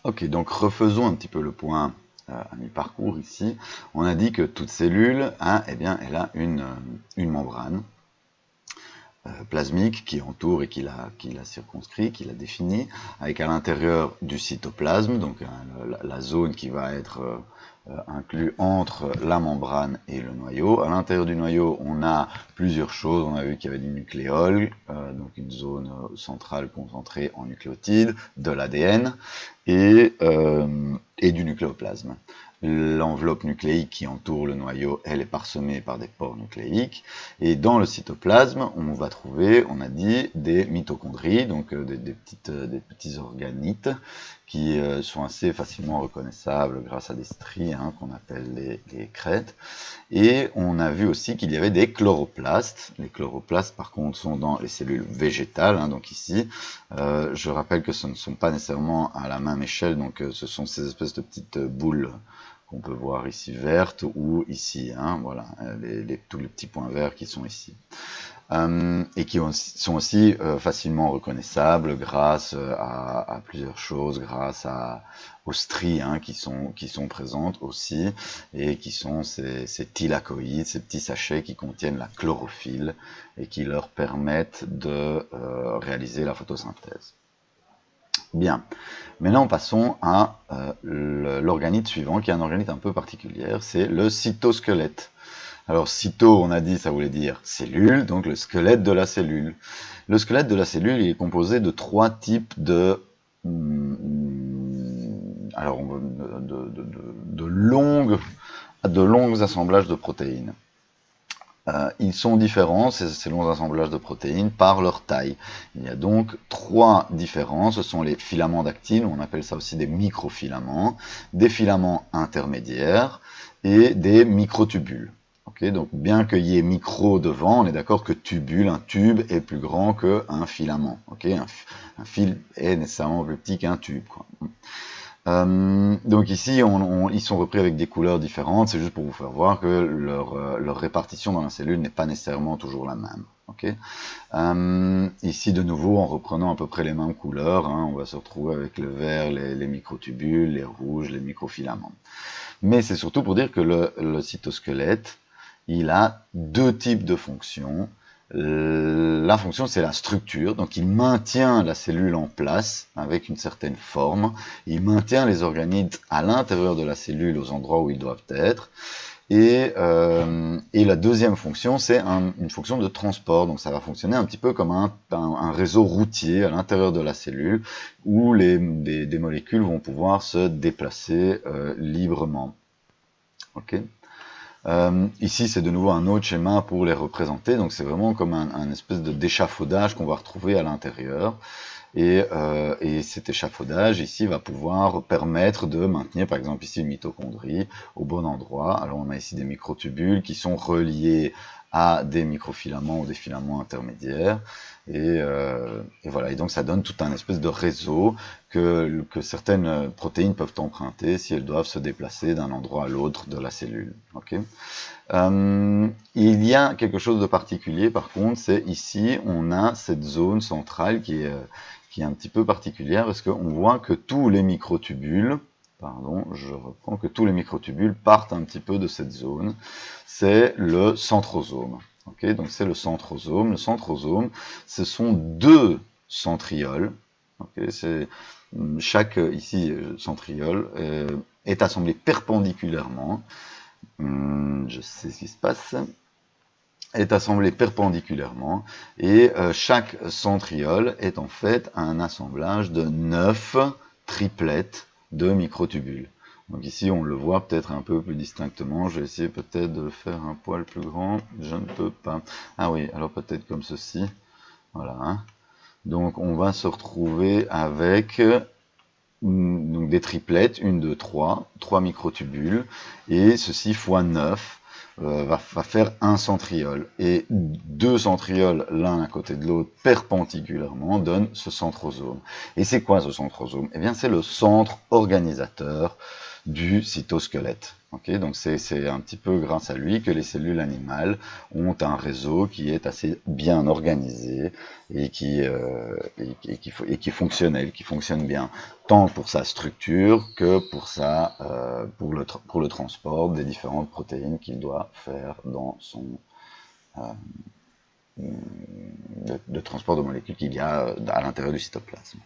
Ok, donc refaisons un petit peu le point à mi-parcours ici. On a dit que toute cellule, hein, eh bien, elle a une membrane plasmique qui entoure et qui la circonscrit, qui la définit, avec à l'intérieur du cytoplasme, donc la zone qui va être inclus entre la membrane et le noyau. À l'intérieur du noyau, on a plusieurs choses. On a vu qu'il y avait du nucléole, donc une zone centrale concentrée en nucléotides, de l'ADN et du nucléoplasme. L'enveloppe nucléique qui entoure le noyau, elle est parsemée par des pores nucléiques. Et dans le cytoplasme, on va trouver, on a dit, des mitochondries, donc des petits organites qui sont assez facilement reconnaissables grâce à des stries qu'on appelle les crêtes. Et on a vu aussi qu'il y avait des chloroplastes. Les chloroplastes, par contre, sont dans les cellules végétales. Donc ici, je rappelle que ce ne sont pas nécessairement à la même échelle. Donc ce sont ces espèces de petites boules qu'on peut voir ici vertes ou ici. Voilà, tous les petits points verts qui sont ici. Et qui sont aussi facilement reconnaissables grâce à plusieurs choses, grâce aux stries qui sont présentes aussi, et qui sont ces thylakoïdes, ces petits sachets qui contiennent la chlorophylle et qui leur permettent de réaliser la photosynthèse. Bien, maintenant passons à l'organite suivant, qui est un organite un peu particulier, c'est le cytosquelette. Alors, cyto, on a dit, ça voulait dire cellule, donc le squelette de la cellule. Le squelette de la cellule, il est composé de trois types de longs assemblages de protéines. Ils sont différents, ces longs assemblages de protéines, par leur taille. Il y a donc trois différences. Ce sont les filaments d'actine, on appelle ça aussi des microfilaments, des filaments intermédiaires et des microtubules. Okay, donc bien qu'il y ait micro devant, on est d'accord que tubule, un tube est plus grand qu'un filament. Okay, un fil est nécessairement plus petit qu'un tube, quoi. Donc ici, ils sont repris avec des couleurs différentes, c'est juste pour vous faire voir que leur répartition dans la cellule n'est pas nécessairement toujours la même. Okay, ici, de nouveau, en reprenant à peu près les mêmes couleurs, on va se retrouver avec le vert, les microtubules, les rouges, les microfilaments. Mais c'est surtout pour dire que le cytosquelette, il a deux types de fonctions. La fonction, c'est la structure, donc il maintient la cellule en place avec une certaine forme, il maintient les organites à l'intérieur de la cellule aux endroits où ils doivent être, et la deuxième fonction, c'est une fonction de transport, donc ça va fonctionner un petit peu comme un réseau routier à l'intérieur de la cellule, où des molécules vont pouvoir se déplacer librement. Okay. Ici, c'est de nouveau un autre schéma pour les représenter, donc c'est vraiment comme un espèce d'échafaudage qu'on va retrouver à l'intérieur. Et cet échafaudage ici va pouvoir permettre de maintenir, par exemple ici, une mitochondrie au bon endroit. Alors on a ici des microtubules qui sont reliés à des microfilaments ou des filaments intermédiaires. Et voilà, et donc ça donne tout un espèce de réseau que certaines protéines peuvent emprunter si elles doivent se déplacer d'un endroit à l'autre de la cellule. Okay. Il y a quelque chose de particulier, par contre, c'est ici, on a cette zone centrale qui est un petit peu particulière, parce qu'on voit que tous les microtubules, que tous les microtubules partent un petit peu de cette zone. C'est le centrosome. Okay, donc c'est le centrosome. Le centrosome, ce sont deux centrioles. Okay, chaque ici centriole est assemblée perpendiculairement. Je sais ce qui se passe. Est assemblée perpendiculairement et chaque centriole est en fait un assemblage de 9 triplettes de microtubules. Donc ici on le voit peut-être un peu plus distinctement, je vais essayer peut-être de le faire un poil plus grand, je ne peux pas. Ah oui, alors peut-être comme ceci, voilà. Donc on va se retrouver avec donc des triplettes, 1, 2, 3 microtubules, et ceci fois 9, va faire un centriole. Et deux centrioles l'un à côté de l'autre perpendiculairement donnent ce centrosome. Et c'est quoi ce centrosome? Eh bien c'est le centre organisateur du cytosquelette. Okay, donc c'est un petit peu grâce à lui que les cellules animales ont un réseau qui est assez bien organisé et qui est fonctionnel, qui fonctionne bien, tant pour sa structure que pour le transport des différentes protéines qu'il doit faire dans son de transport de molécules qu'il y a à l'intérieur du cytoplasme.